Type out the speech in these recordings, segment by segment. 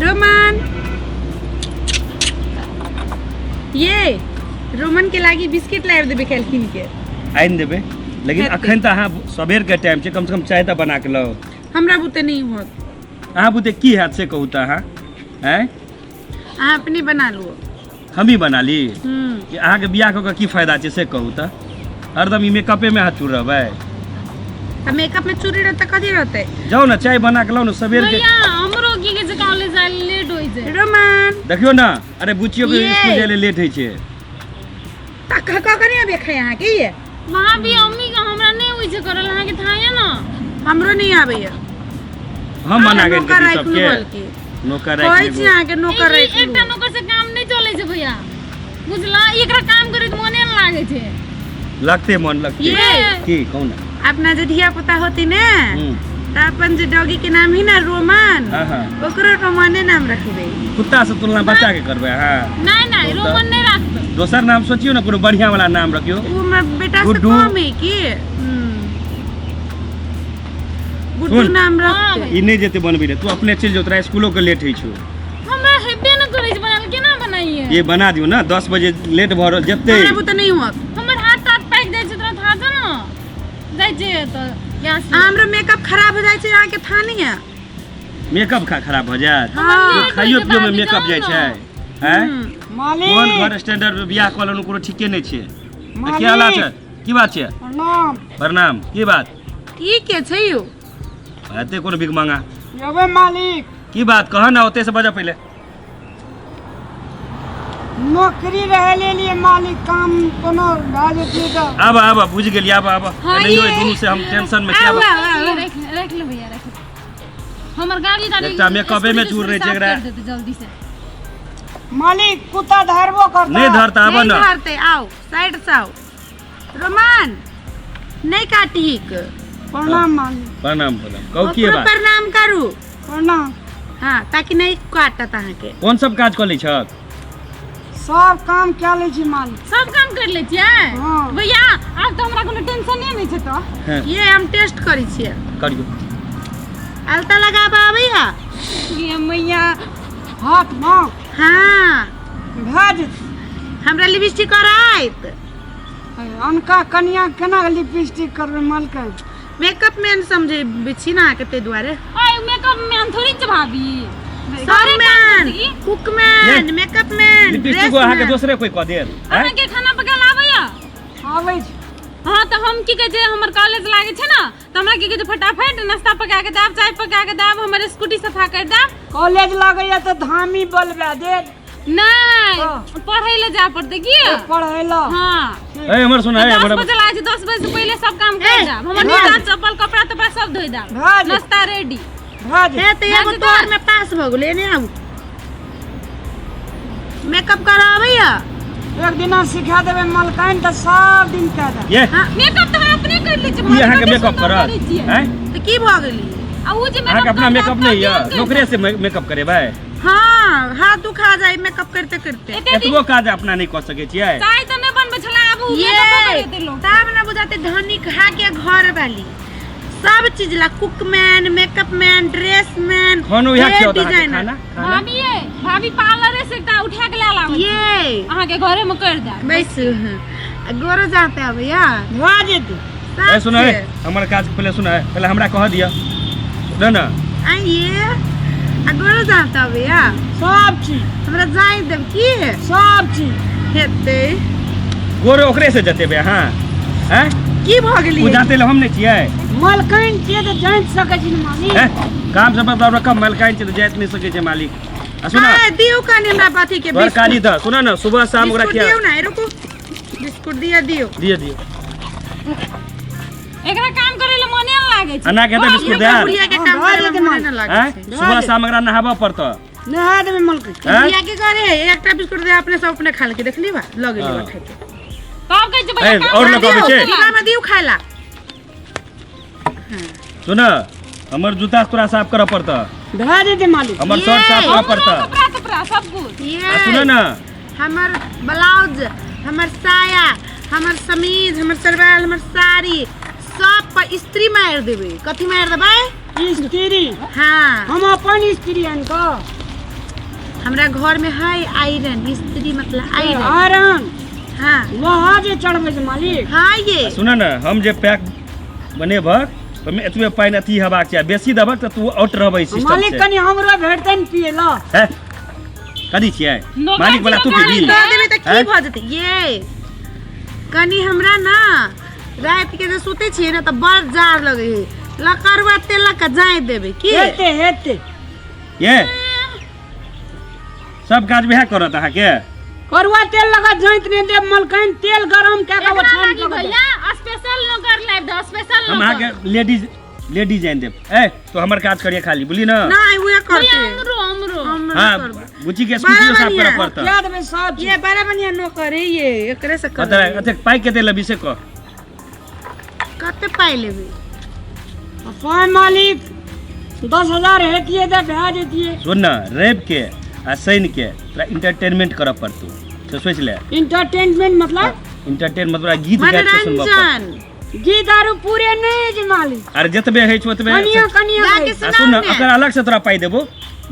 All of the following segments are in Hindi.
रोमन ये रोमन के लागी बिस्किट लाइव देबे खेल किन के आइन देबे लेकिन अखन त अहाँ सबेर के टाइम छै कम से कम चाय त बना के लो हमरा बुते नहीं होत अहाँ बुते की हाथ से कहू त अहाँ हैं अहाँ अपने बना लो हम ही बना ली कि अहाँ के बियाह क की फायदा छै से कहू त हरदम ई मेकअपे में हाथ चुर रहबै त मेकअप में चूरी रहत कथि रहते जाओ ना चाय बना के लो ना सबेर के भैया हमरो की के कॉलेज जाय लेट होई छै रोमन देखियो ना अरे बुचियो के स्कूल जाय लेट होई छै तक का करिया देखे यहाँ के ये वहां भी अम्मी का हमरा नहीं होई छै करल अहाँ के था ना हमरो नहीं आवे है हम बना के देती सबके नौकर राख कहै छी अहाँ के नौकर राख एकटा नौकर से काम नहीं चले छै भैया बुझला एकरा काम करे त मने न लागे छै लगते मन लगते की कौन अपना जे धिया पुता होती ने त अपन जे डॉगी के नाम ही ना रोमन ओकरो रोमने नाम रखबे कुत्ता से तुलना बच्चा के करबे हां नहीं नहीं रोमन नहीं रखते दोसर नाम सोचियो ना कोनो बढ़िया वाला नाम रखियो वो मैं बेटा से कम है की गुड्डू नाम रख ई नहीं जेते बनबी रे तू अपने चल जो तोरा स्कूलो के लेट होई छौ हमरा हेबे न करे छै बनाल केना बनाइए ये बना दियो ना 10 बजे लेट भ रहल जत्ते हमरा तो नहीं होत हमर हाथ हाथ पैक जाय छै तोरा था न जाय छै त यहां से हमरो मेकअप खराब हो जाय छै यहाँ के था नहीं है मेकअप खराब हो जात हां खाइयो पियो में मेकअप जाय छै हैं कोन घर स्टैंडर्ड पे बियाह कलन कोनो ठीके नहीं छै की हाल छै की बात छै प्रणाम की बात की के छै यो आते कोनो बिग मांगा यबे मालिक की बात कह ना ओते से बजा पहले नौकरी रहे ले लिए मालिक काम कोनो भा जेती त अब बुझ गेली अब नहीं होय दुनु से हम टेंशन में छियै रख ले भैया रख हमर गाड़ी एकटा मेकअपे में चूर रहे छै एकरा जल्दी से मालिक कुत्ता धरबो करता नहीं धरता अब ना धरते आओ साइड से आओ रोमन नहीं काटिक प्रणाम मालिक प्रणाम कहू की बात प्रणाम करू प्रणाम हां ताकि नहीं काटत अहाँ के कौन सब काज कर लै छत सब काम क्या ले छी मालिक सब काम कर ले छियै हां भैया आज तो हमरा कोनो टेंशन नहीं छै तो ये हम टेस्ट करी छियै करियो अलता लगाबा भैया ये मैया हाथ न हां भेज हमरा लिपस्टिक कराइत अनका कन्या केना लिपस्टिक करबे मालिक मेकअप मैन समझे बिछि ना के ते दुआरे ओए मेकअप मैन थोड़ी छ भाभी सब man cook man makeup man lipstick को अहाँ के दूसरे कोई क देल अहाँ के खाना पकाल आबैया आबै छी हां तो हम की कहे छै हमर कॉलेज लागे छै ना त हमरा की कहे छै फटाफट नाश्ता पका के देब चाय पका के देब हमर स्कूटी सफा कर देब कॉलेज लागैया त धामी बोलबे दे नहीं पढ़ै ले जा पड़ते की पढ़ै ल हां ए हमर सुन है 10 बजे लागे 10 बजे से पहले सब काम कर देब हमर जूता चप्पल कपड़ा तपड़ा सब धोइ देब नाश्ता रेडी भेज हे त एगो तोर में पास भ गेलै ने आउ मेकअप कराबैया एक दिना सिखा देबे मलकाइन त सब दिन कह दे ये मेकअप त अपने कर ले छै ई अहाँ के मेकअप करत हैं त की भ गेली आ उ जे अहाँ के अपना मेकअप नहीं है नौकरे से मेकअप करेबै हां हाथ दुखा जाए मेकअप करते करते एतबो काज अपना नहीं कर सके छियै चाय त नहीं बनबे छला अब ये मेकअप करते लोग तब ना बुझाते धनी खा के घर वाली सब चीज ला cook man makeup man dress man खानो यहां के होता है खाना भाभी पार्लर से का उठा के ला लावे ये अहाँ के घरे में कर दे बस गोरो जाते है भैया भेज ए सुन है हमर काज पहले सुन है पहले हमरा कह दिया सुन ना आइए गोरो जाते है भैया सब चीज हमरा जाय देब की सब चीज हेते गोरे ओकरे से जतेबे हां हैं की भ गेली उ जाते ल हम नहीं छियै मलकाइन के त जान सकै छी मालिक काम सब पर रकम मलकाइन से जात नहीं सके छै मालिक आ सुन हां दियो कानी हमरा बाती के तोर काली द सुन ना सुबह शाम ओकरा बिस्कुट क्या दियो ना रुको बिस्कुट दियो दियो एकरा काम करे ले मने न लागे छै अना के त बिस्कुट दे बुढ़िया के काम करे में मन न लागे छै सुबह शाम एकरा नहाबा पड़त नहा देबे मलकाइन बुढ़िया के करे एकटा बिस्कुट दे अपने सब अपने खा ले के देखली बा लगे ले खाए के तब कह छै भैया और लगाबे छै डिब्बा में दियो खाइला सुन हमर जूता तोरा साफ करऽ पड़त भेज दे मालिक हमर शर्ट साफ करऽ पड़त कपड़ा कपड़ा सब कुछ ये सुन ना हमर ब्लाउज हमर साया हमर समीज हमर सलवार हमर साड़ी सब पर इस्त्री मार देबे कथि मार देबै स्त्री हां हम अपन स्त्री अन को हमरा घर में है आयरन, स्त्री मतलब आयरन। आयरन हाँ लोहा जे चढ़बै छै मालिक। हाँ ये सुन न, हम जे पैक बनेबक ओहिमे एतबे पानि अथी हेबाक चाही, बेसी देबक तऽ तू आउट रहबै सिस्टम से। मालिक कनी हमरो भेटतै न पिए ला। हैं कथी छियै मालिक वाला तू पीबी? दऽ देबै तऽ की भऽ जेतै ये? कनी हमरा ना रात के जे सुते छियै ना तऽ बड़ जार लगै है, लकड़वा तेल का जाय देबै की? हेते ये सब काज वएह करत अहाँके? करुआ तेल लगा जाइत नहीं देब मलकन, तेल गरम कए के एकरा छान लागी के भैया स्पेशल नौकर लाइव दो, स्पेशल हम अहाँके लेडीज जान देब। ए तो हमर काज करिए खाली, बुझली ना? नहीं उहे करते हमरो हाँ बुच्ची के स्कूटी साफ करऽ पड़ता। याद में सब ये बड़ा बढ़िया नौकर है ये, एकरे से कर। अते पाई कते लेबी से कह। कते पाई लेबै? अपन मालिक 10,000 हेतिए दे भेज देतिए। सुन न, रवि के आ शनि के तोरा इंटरटेनमेंट करऽ पड़तौ, तो सोच ले। इंटरटेनमेंट मतलब इंटरटेन मतलब गीत गाबि के सुनबऽ पड़तौ। मनोरंजन गीत दारू पूरे नहीं जी मालिक, अरे जतबे है छ ओतबे। कनिया कनिया गा के गई। आ सुन न, सुनाओ ओकर अलग से तोरा पाई देबो,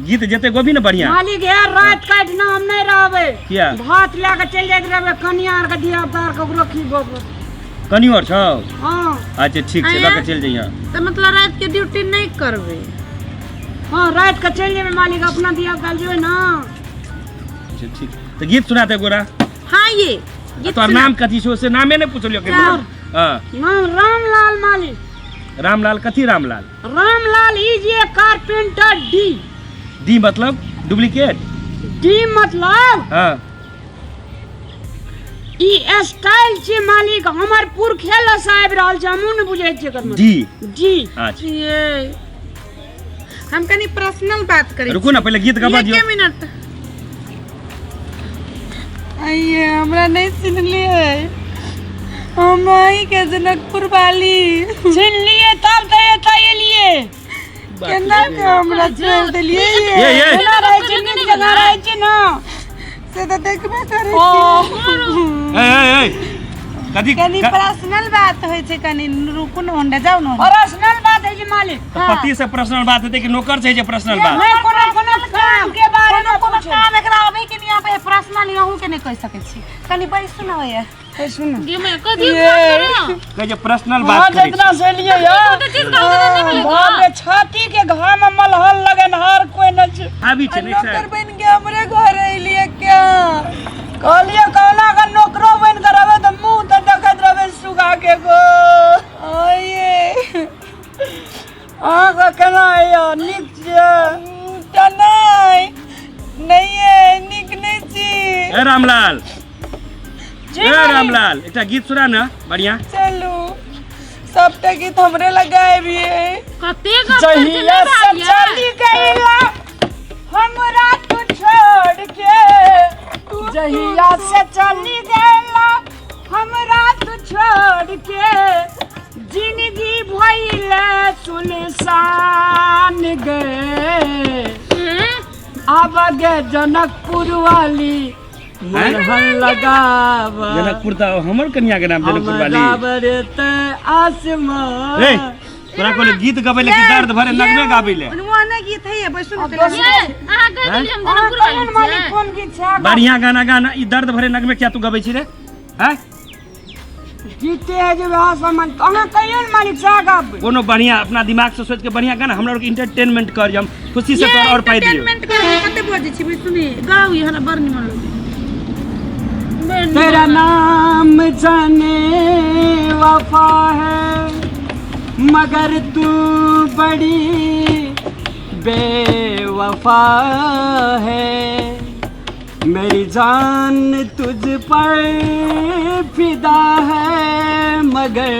गीत जते गोभी न बढ़िया। मालिक यार रात काट ना हम नहीं रहबे, किया? भात लेके चल जाइत रहबे, कनिया आर के दिया तार ककरो खीबो। कनी और छौ? हां अच्छा ठीक छै, लऽ के चल जइया। तो मतलब रात के ड्यूटी नहीं करबै? हां रात के चल जेबे मालिक, अपना दिया काल जेबे ना। अच्छा ठीक, तो गीत सुना दे गोरा। हाँ ये तोर नाम कथी छौ से नामे नहीं पूछलियो के? यार। हां नाम रामलाल मालिक। रामलाल कथी Ramlal? Ramlal is a carpenter D मतलब डुप्लीकेट? डी मतलब हां ई स्टाइल छै मालिक, हमर पुरखे ल साहब रहल छै, हमहु न बुझै छियै कर डी। जी अच्छा ये हम कनी पर्सनल बात करी। रुकू ना, पहले गीत गवा दियो। एक मिनट। आइए हमरा नहीं सुनलिए, हम आई के जनकपुर वाली सुन लिए तब तो ये लिए केना के हमरा छोड़ देलिए ये ये? केना रहै छै नीक जगह रहै छै ना से तो देखबे करे ओ छी। ए कथी कनी पर्सनल बात होय छै, कनी रुकू न, होंडा जाऊ न। पर्सनल बात है जी मालिक, पति से पर्सनल बात हेतै कि नौकर से जे पर्सनल बात? मैं कोनो काम के बारे में कोनो पूछे काम एकरा आबै के नहीं आबै, पर्सनल यहू के नहीं कह सकै छी। कनी बैसू न होय सुन गे मैं कथी बात करो? कहे जे पर्सनल हां बात करी। जितना से लिए यार तो चीज का नहीं मिलेगा। बाप रे छाती के घाव में मलहल लगन हर कोई न छै। अभी छै नहीं नौकर सर। बन के हमरे घर अइलिए क्या? कहलिए कहना का नौकरो बन कर आवे त मुंह त देखत रहबे सुगा के गो। आइए आगा केना आया निक छै तनाई नहीं है, निक नहीं छी। ए रामलाल, ए रामलाल एकटा गीत सुना ना बढ़िया। चलू सबटा गीत हमरे लगाए भी है। कते गप जहिया से चली गईला हमरा तू छोड़ के, जहिया से चली गईला हमरा तू छोड़ के, जिंदगी भइले सुनसान गे। अब गे जनकपुर वाली मरहन लगावा, जनकपुर त हमर कन्या के नाम जनकपुर वाली। लगावरते आसमान। रे तोरा कोले गीत गबै ले कि दर्द भरे नगमे गाबै ले? अनुवाना गीत है ये, बैसू न। ये अहाँ कह देलिए हम जनकपुर वाली मालिक छियै। कोन गीत छै? बढ़िया गाना गाना, ई दर्द भरे नगमे क्या तू गबै छी रे? हैं गीते है जो वहाँ सामान अहाँ कहियो न मालिक से गाब। कोनो बढ़िया अपना दिमाग से सोच के बढ़िया गाना हमरा लोग इंटरटेनमेंट कर, हम खुशी से तोर और पाई दियो। एंटरटेनमेंट करे कते बजे छी बैसू ने, गाऊ ये हमरा बड़ निमन लगे। तेरा नाम जाने वफा है, मगर तू बड़ी बेवफा है। मेरी जान तुझ पर फिदा है, मगर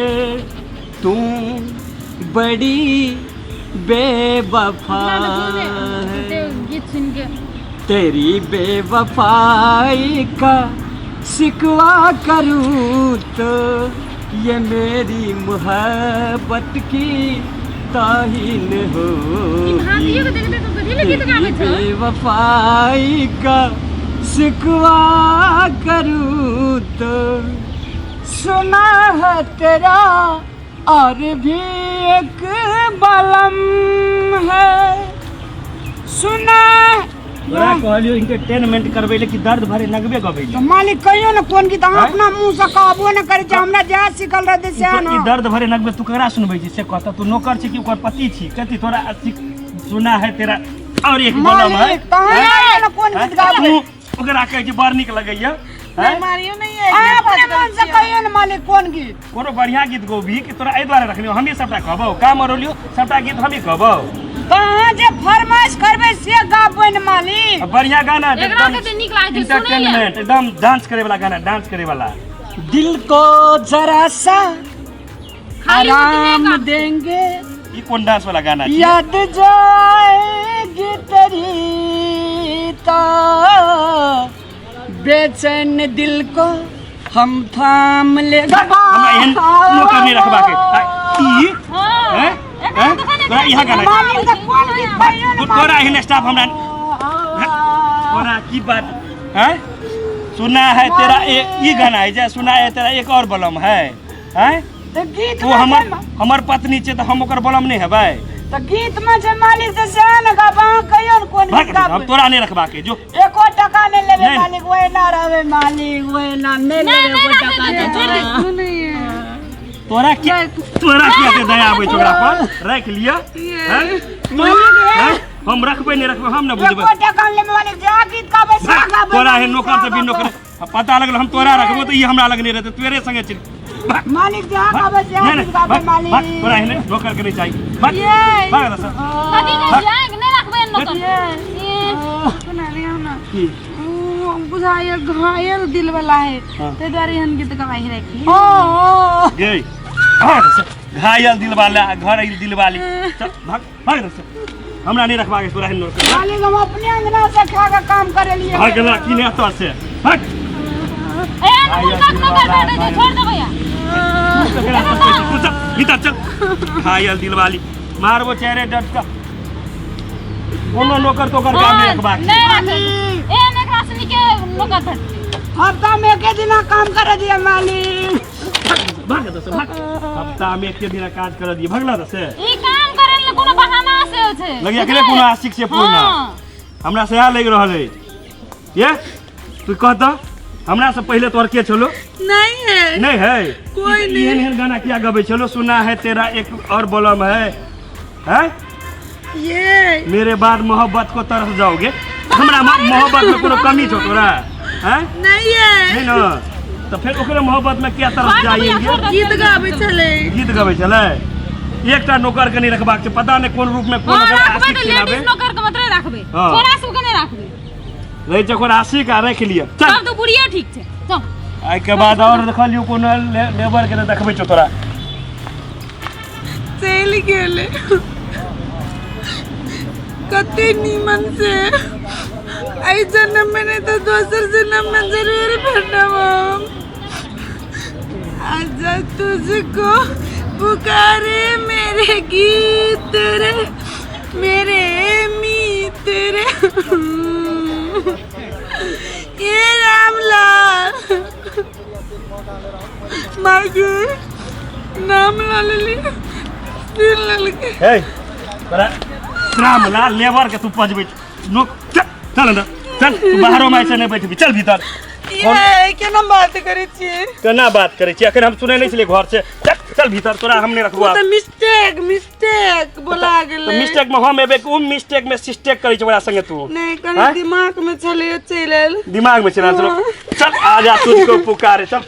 तू बड़ी बेवफा है। गीत सुन के तेरी बेवफाई का शिकवा करूँ तो ये मेरी मोहब्बत की ताहीन होगी। तेरी बेवफाई का शिकवा करूँ तो सुना है तेरा और भी एक बलम है, सुना तोरा कहलियो एंटरटेनमेंट करबैले कि दर्द भरे नगबे गबैले तो मालिक कहियो ना कोन गीत हम अपना मुंह से कहबो न करे छै हमरा जा सिखल रहते से ई ना दर्द भरे नगबे तू ककरा सुनबै छी से कहता तू नौकर छी कि ओकर पति छी कथि तोरा सुना है तेरा और एक बलम है मालिक कहां ना कोन गीत गाबे ओकरा कहै छी बड़ नीक लगैया मारियो नहीं है अपने मन से कहियो ना मालिक कोन गीत कोनो बढ़िया गीत गौबी कि तोरा एहि दुआरे रखलियो हमी सबटा कहबो काम रोलियो सबटा गीत हमी कहबो कहां जे फरमाइश करबे से गाबे न मालिक बढ़िया गाना एकरा के नीक लागे छै सुनै एंटरटेनमेंट एकदम डांस करे वाला गाना डांस करे वाला दिल को जरा सा आराम देंगे ई कोन डांस वाला गाना छै याद जाएगी तेरी तो बेचैन दिल को हम थाम ले हमरा एहन नौकर नहीं रखबा के ई हैं तोरा इहा गाना मालिक का कोन गीत कहियो ना तोरा एहन स्टाफ हमरा तोरा की बात हैं सुना है तेरा ई गाना है जे सुना है तेरा एक और बलम है हैं तो गीत तू हमर पत्नी छै त हम ओकर बलम नहीं हेबै तो गीत में जे मालिक से जान गाबा कहियो न कोन गीत हम गाबे तोरा नहीं रखबा के जो एको टका नहीं लेबे नहीं। मालिक ओए ना रहबे मालिक ओए ना नहीं लेबे एको टका छोड़ छोड़ दे दे तोरा क्या के दया आबै छै ओकरा पर राख लिया हैं मालिक हैं हम रखबे नहीं रखबे हम न बुझबै एको टका नहीं लेबे मालिक जा गीत गाबे से गाबे तोरा है नौकर से भी नौकर पता लगल हम तोरा रखबो त ई हमरा लग नहीं रहते तेरे संगे चल मालिक जा गाबे से गीत गाबे मालिक तोरा है नौकर के नहीं चाहिए भाग भाग दस कथि के जाग नहीं रखबे नौकर सुना लियो ना की बुझाइए घायल दिल वाला है ते द्वारे हन गीत गवाही रखी ओ गई घायल दिल वाला घर दिल वाली चल भाग भाग दस हमरा नहीं रखबा के तोरा है नौकर मालिक हम अपने अंगना से खा के काम करे लिए भाग गेला की नहीं तो से भाग ए नौकर बैठे दे छोड़ दे भैया भीतर चल घायल दिल वाली मारबो चेहरे डट का कोनो नौकर तो कर काम नहीं रखबा नहीं रखे ए नेकरा से के नौकर बैठ हफ्ता में एक दिन काम करे दिए मालिक भाग दस भाग हफ्ता में एक दिन काज कर दिए भगला दस ई काम करे ले कोनो बहाना से हो छै लगिया के कोनो आशिक से पूर्ण हमरा से लग रहल है ये तू कहता हमरा से पहले तोर के छलो नहीं है कोई नहीं एहन गाना किया गबे छलो सुना है तेरा एक और बलम है हैं ये मेरे बाद मोहब्बत को तरफ जाओगे हमरा मोहब्बत में कोनो कमी छो तोरा हैं नहीं है नहीं ना तो फिर ओकरे मोहब्बत में क्या तरफ जाएंगे गीत गाबे चले गीत गबे चले एकटा नौकर के नहीं रखबाक छै पता नहीं कोन रूप में कोन ओकर आशिक लेडीज खिलाबे नौकर के मतलब रखबे हाँ। छोरा सब के नहीं रखबे रही छै ओकर आशिक आ रख लिया चल सब तो बुढ़िया ठीक छै चल आई के बाद और देखलियो कोनो लेबर के देखबै छौ तोरा चल गेले कते नीमन से आई जन्म में नहीं तो दूसर जन्म में जरूर भेटब आजा तुझको पुकारे मेरे गीत रे मेरे मीत रे ये रामलाल मागे नाम लाली दिल ललके हे तोरा रामलाल लेबर के तू पजबै नो चल अंदर चल तू बाहरो में ऐसे नहीं बैठबी चल भीतर ये केना बात करै छियै केना बात करै छी अखन हम सुनै नहीं छलिए घर से चल भीतर तोरा हम नहीं रखबो तो मिस्टेक बोला गेलै तो मिस्टेक में हम एबे उ मिस्टेक में सिस्टेक करै छै ओकरा संगे तू नहीं कनी दिमाग में चले चलल दिमाग में चला चलो चल आजा तुझको पुकारे चल